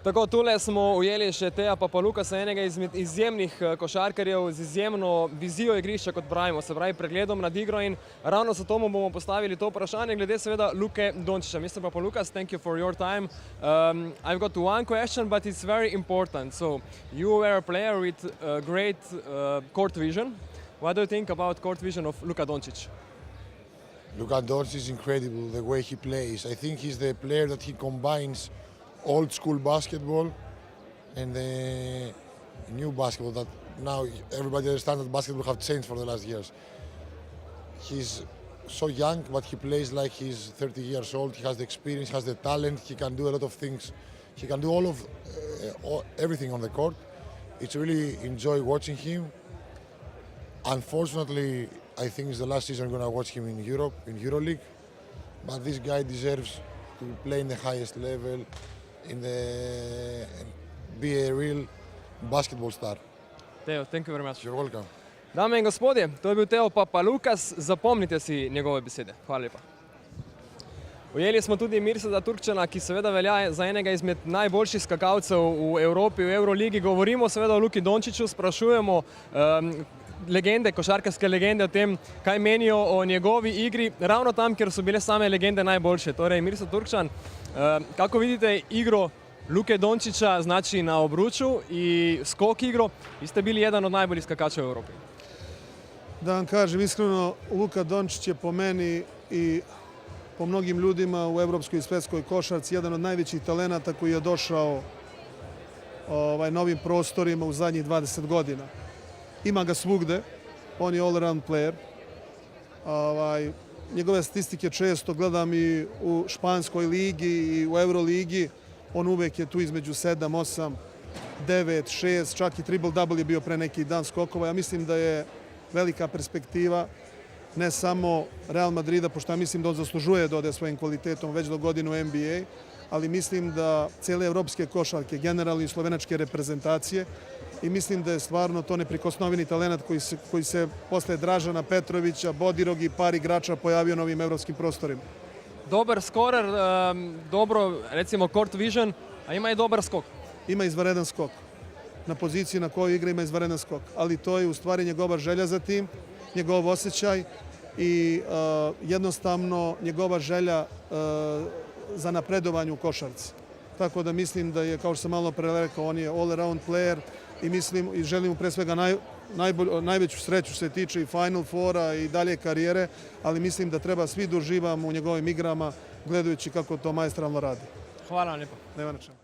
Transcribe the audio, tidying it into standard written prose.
Tako, tule smo ujeli še Teja Papalukasa, enega izmed izjemnih košarkarjev z izjemno vizijo igrišča, kot pravimo, se pravi pregledom nad igro, in ravno zato mu bomo postavili to vprašanje glede seveda Luke Dončića. Mr. Papalukas, thank you for your time. I've got one question, but it's very important. So, you were a player with great court vision. What do you think about court vision of Luka Dončić? Luka Doncic is incredible the way he plays. I think he's the player that he combines old school basketball and the new basketball that now everybody understands that basketball have changed for the last years. He's so young, but he plays like he's 30 years old. He has the experience, has the talent. He can do a lot of things. He can do everything on the court. It's really enjoy watching him. Unfortunately, I think it's the last season I'm going to watch him in Europe, in EuroLeague. But this guy deserves to play in the highest level, and be a real basketball star. Teo, thank you very much. You're welcome. Dame in gospodje, to je bil Teo Papalukas. Zapomnite si njegove besede. Hvala lepa. Ujeli smo tudi Mirsada Turkčana, ki seveda velja za enega izmed najboljših skakalcev v Evropi, v Euroligi. Govorimo seveda o Luki Dončiću, sprašujemo legende, košarkarske legende o tem, kaj menijo o njegovi igri, ravno tam, kjer so bile same legende najboljše. Torej, Mirsad Turkčan, kako vidite igro Luke Dončića, znači na obruču i skok igro? Vi ste bili jedan od najboljih skakača u Europi. Da vam kažem iskreno, Luka Dončić je po meni i po mnogim ljudima u evropskoj i svetskoj košarci jedan od najvećih talenata koji je došao novim prostorima u zadnjih 20 godina. Ima ga svugde, on je all-around player. Njegove statistike često gledam i u španskoj ligi i u Euroligi. On uvek je tu između 7, 8, 9, 6, čak i triple-double je bio pre neki dan skokova. Ja mislim da je velika perspektiva ne samo Real Madrida, pošto ja mislim da on zaslužuje da ode svojim kvalitetom već do godinu NBA, ali mislim da cele evropske košarke, generalno i slovenačke reprezentacije, i mislim da je stvarno to neprikosnoveni talent koji se posle Dražana Petrovića, Bodirog i par igrača pojavio na ovim evropskim prostorima. Dobar skorer, dobro, recimo, court vision, a ima i dobar skok. Ima izvanredan skok. Na poziciji na kojoj igra ima izvanredan skok. Ali to je u stvari njegova želja za tim, njegov osjećaj i jednostavno njegova želja za napredovanje u košarci. Tako da mislim da je, kao što sam malo pre rekao, on je all-around player i mislim i želim mu pre svega najveću sreću što se tiče i Final Fora i dalje karijere, ali mislim da treba svi da uživamo u njegovim igrama gledajući kako to maestralno radi. Hvala vam lijepo. Nema na čemu.